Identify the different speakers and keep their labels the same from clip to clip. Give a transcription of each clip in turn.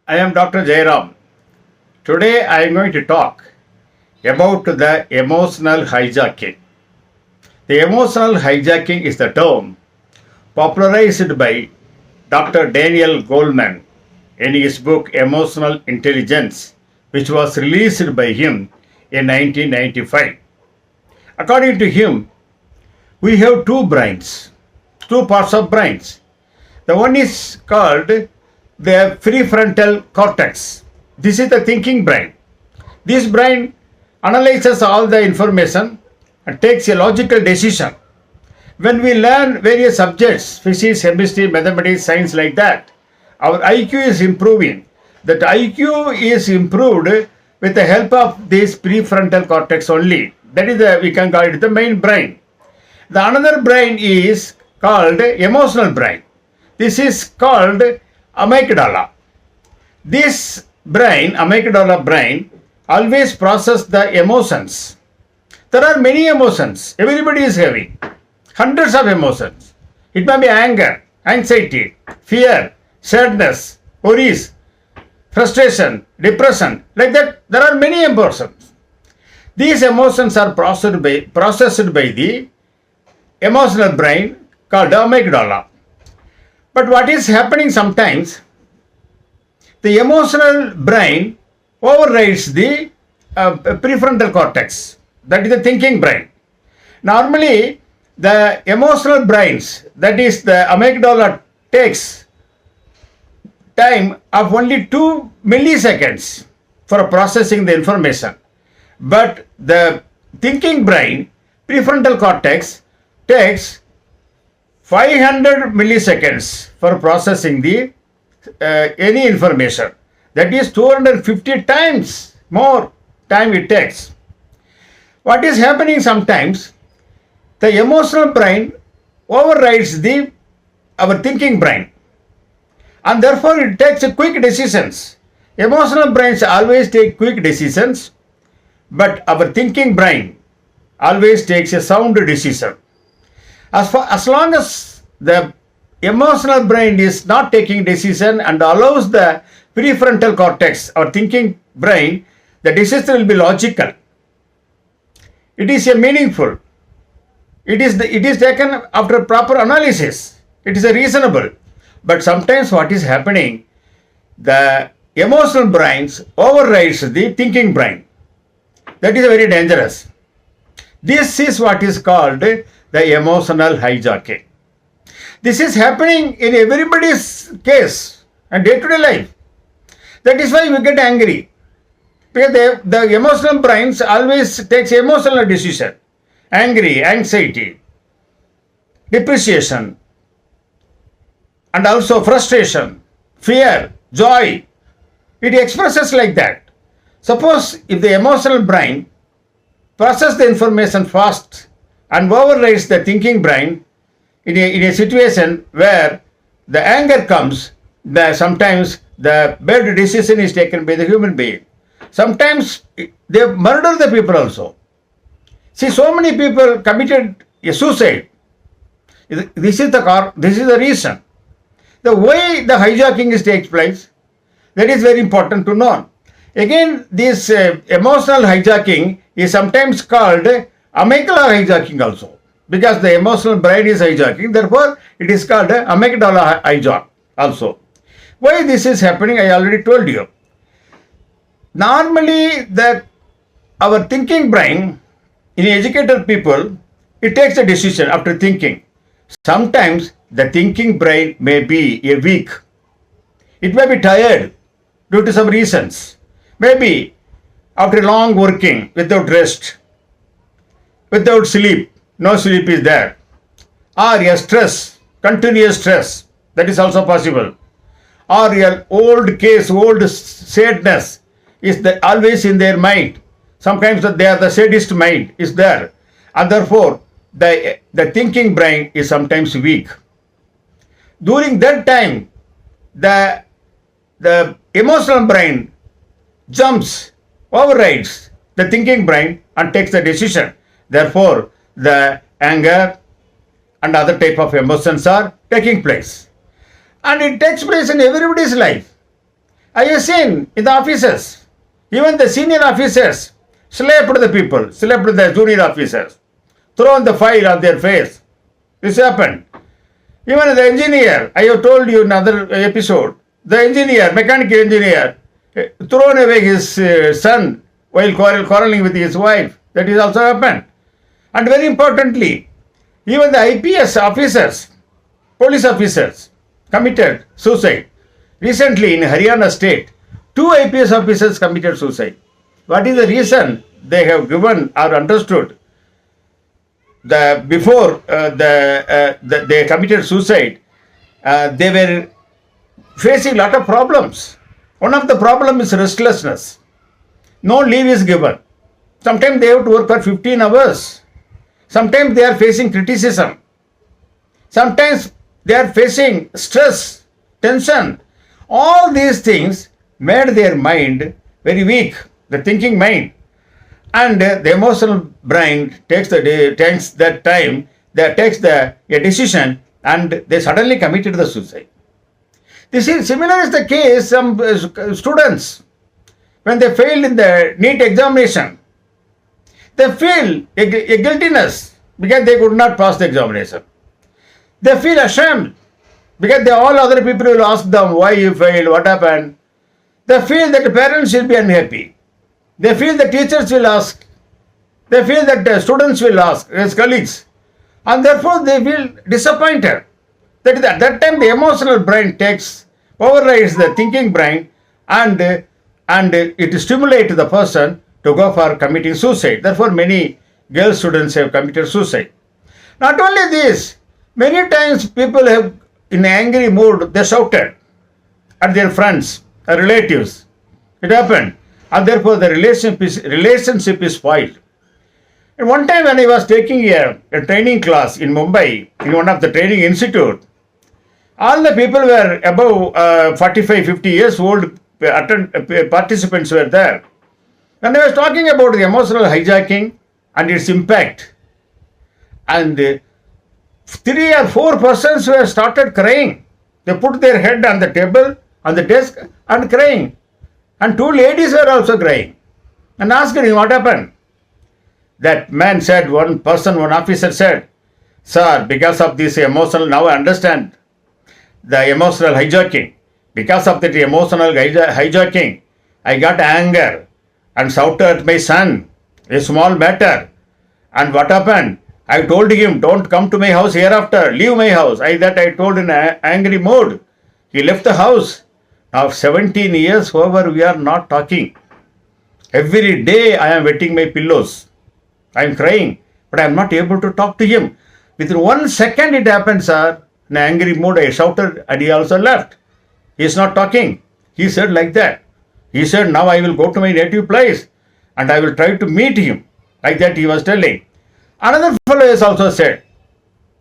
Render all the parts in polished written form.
Speaker 1: I am Dr. Jayaram. Today I am going to talk about the emotional hijacking. The emotional hijacking is the term popularized by Dr. Daniel Goleman in his book Emotional Intelligence, which was released by him in 1995. According to him, we have two parts of brains. The one is called the prefrontal cortex. This is the thinking brain. This brain analyzes all the information and takes a logical decision. When we learn various subjects, physics, chemistry, mathematics, science like that, our IQ is improving. That IQ is improved with the help of this prefrontal cortex only. That is we can call it the main brain. The another brain is called emotional brain. This is called amygdala. This brain, amygdala brain, always processes the emotions. There are many emotions. Everybody is having hundreds of emotions. It may be anger, anxiety, fear, sadness, worries, frustration, depression. Like that, there are many emotions. These emotions are processed by the emotional brain called amygdala. But what is happening sometimes, the emotional brain overrides the prefrontal cortex, that is the thinking brain. Normally, the emotional brains, that is the amygdala, takes time of only 2 milliseconds for processing the information. But the thinking brain, prefrontal cortex, takes 500 milliseconds for processing the any information. That is 250 times more time it takes. What is happening sometimes, the emotional brain overrides our thinking brain, and therefore it takes quick decisions. Emotional brains always take quick decisions, but our thinking brain always takes a sound decision. As long as the emotional brain is not taking decision and allows the prefrontal cortex, our thinking brain, the decision will be logical. It is a meaningful. It is taken after proper analysis. It is a reasonable. But sometimes what is happening, the emotional brains overrides the thinking brain. That is very dangerous. This is what is called the emotional hijacking. This is happening in everybody's case and day-to-day life. That is why we get angry. Because the emotional brains always takes emotional decision. Angry, anxiety, depreciation, and also frustration, fear, joy. It expresses like that. Suppose if the emotional brain processes the information fast and overrides the thinking brain in a situation where the anger comes, sometimes the bad decision is taken by the human being. Sometimes they murder the people also. See, so many people committed a suicide. This is the reason. The way the hijacking takes place, that is very important to know. Again, this emotional hijacking is sometimes called amygdala hijacking also, because the emotional brain is hijacking. Therefore, it is called amygdala hijack also. Why this is happening, I already told you. Normally, our thinking brain, in educated people, it takes a decision after thinking. Sometimes the thinking brain may be weak. It may be tired due to some reasons. Maybe after long working without rest, without sleep, no sleep is there. Or a stress, continuous stress, that is also possible. Or a old sadness is always in their mind. Sometimes they are the sadist mind is there, and therefore the thinking brain is sometimes weak. During that time, the emotional brain jumps, overrides the thinking brain and takes the decision. Therefore, the anger and other type of emotions are taking place, and it takes place in everybody's life. I have seen in the offices, even the senior officers slapped the people, slapped the junior officers, thrown the file on their face. This happened. Even the engineer, I have told you in another episode, the engineer, mechanical engineer, thrown away his son while quarreling with his wife. That is also happened. And very importantly, even the IPS officers, police officers, committed suicide. Recently in Haryana state, 2 IPS officers committed suicide. What is the reason? They have given or understood before they committed suicide, they were facing a lot of problems. One of the problems is restlessness. No leave is given. Sometimes they have to work for 15 hours. Sometimes they are facing criticism. Sometimes they are facing stress, tension. All these things made their mind very weak, the thinking mind. And the emotional brain takes a decision, and they suddenly committed the suicide. This is similar is the case some students when they failed in the NEET examination. They feel a guiltiness because they could not pass the examination. They feel ashamed because all other people will ask them why you failed, what happened. They feel that the parents will be unhappy. They feel the teachers will ask. They feel that the students will ask, as colleagues. And therefore they feel disappointed. That is at that time the emotional brain overrides the thinking brain, and it stimulates the person to go for committing suicide. Therefore many girl students have committed suicide. Not only this, many times people have in an angry mood, they shouted at their friends, relatives. It happened. And therefore the relationship is spoiled. And one time when I was taking a training class in Mumbai, in one of the training institute, all the people were above 45, 50 years old, participants were there. And I was talking about the emotional hijacking and its impact. And 3 or 4 persons were started crying. They put their head on the table, on the desk, and crying. And 2 ladies were also crying. And asked him what happened. That man said, one officer said, "Sir, because of this emotional, now I understand the emotional hijacking. Because of that emotional hijacking, I got anger and shouted at my son, a small matter. And what happened? I told him, don't come to my house hereafter, leave my house. I told in an angry mood. He left the house. Now 17 years over, we are not talking. Every day I am wetting my pillows. I am crying, but I am not able to talk to him. Within 1 second it happened, sir. In an angry mood, I shouted and he also left. He is not talking. He said like that. He said, now I will go to my native place and I will try to meet him. Like that he was telling. Another fellow has also said,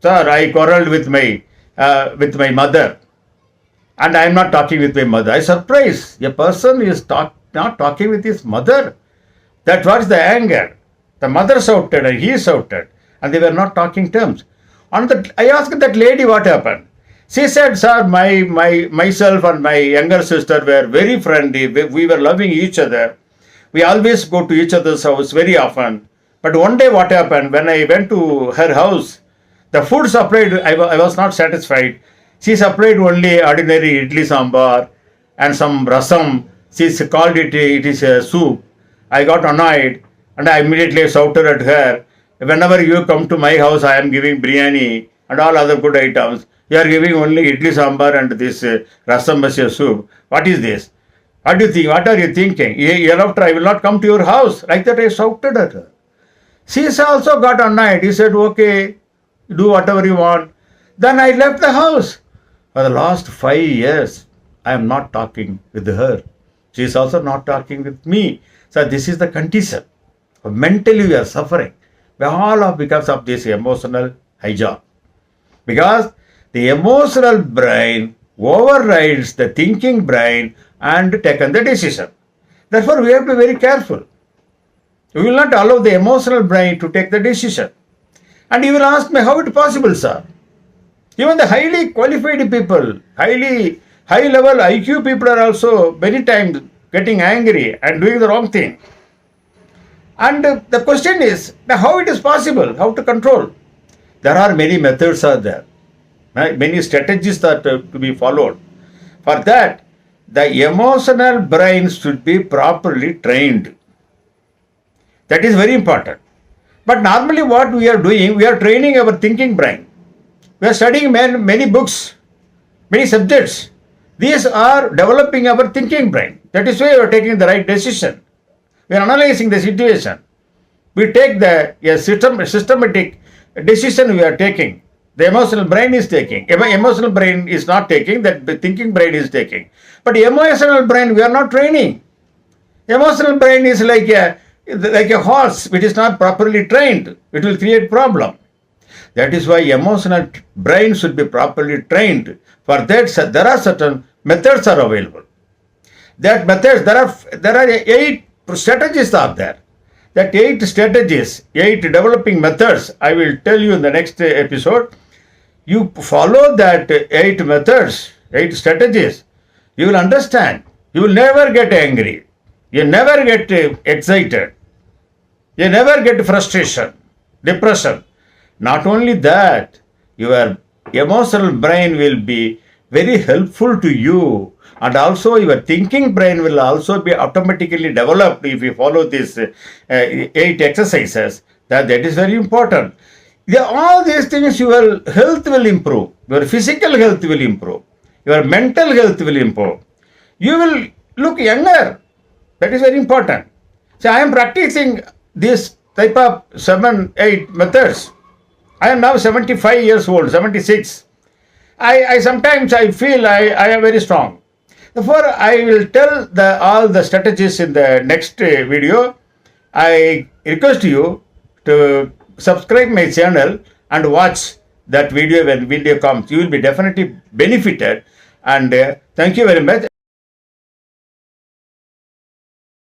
Speaker 1: sir, I quarreled with my mother and I am not talking with my mother. I surprised. A person is not talking with his mother. That was the anger. The mother shouted and he shouted and they were not talking terms. I asked that lady what happened. She said, sir, myself and my younger sister were very friendly. We were loving each other. We always go to each other's house very often. But one day what happened, when I went to her house, the food supplied, I was not satisfied. She supplied only ordinary idli sambar and some rasam. She called it is a soup. I got annoyed and I immediately shouted at her, whenever you come to my house, I am giving biryani and all other good items. You are giving only idli sambar and this rasam masya soup. What is this? What do you think? What are you thinking? Hereafter I will not come to your house. Like that I shouted at her. She also got annoyed. He said, okay, do whatever you want. Then I left the house. For the last 5 years, I am not talking with her. She is also not talking with me. So this is the condition. Mentally we are suffering. We all are because of this emotional hijack. Because the emotional brain overrides the thinking brain and taken the decision. Therefore, we have to be very careful. We will not allow the emotional brain to take the decision. And you will ask me, how it possible, sir? Even the highly qualified people, highly High level IQ people are also many times getting angry and doing the wrong thing. And the question is, now how it is possible? How to control? There are many methods are there. Many strategies are to be followed. For that, the emotional brain should be properly trained. That is very important. But normally what we are doing, we are training our thinking brain. We are studying many books, many subjects. These are developing our thinking brain. That is why we are taking the right decision. We are analyzing the situation. We take systematic decision we are taking. The emotional brain is taking. Emotional brain is not taking, that the thinking brain is taking. But emotional brain we are not training. Emotional brain is like a horse which is not properly trained. It will create problem. That is why emotional brain should be properly trained. For that, there are certain methods are available. That methods, there are 8 strategies are there. That 8 strategies, 8 developing methods, I will tell you in the next episode. You follow that 8 methods, 8 strategies, you will understand. You will never get angry. You never get excited. You never get frustration, depression. Not only that, your emotional brain will be very helpful to you, and also your thinking brain will also be automatically developed if you follow these 8 exercises. That is very important. All these things, your health will improve, your physical health will improve, your mental health will improve. You will look younger. That is very important. So I am practicing this type of 7, 8 methods. I am now 75 years old, 76. I sometimes I feel I am very strong. Therefore, I will tell all the strategies in the next video. I request you to subscribe my channel and watch that video when video comes. You will be definitely benefited. And thank you very much.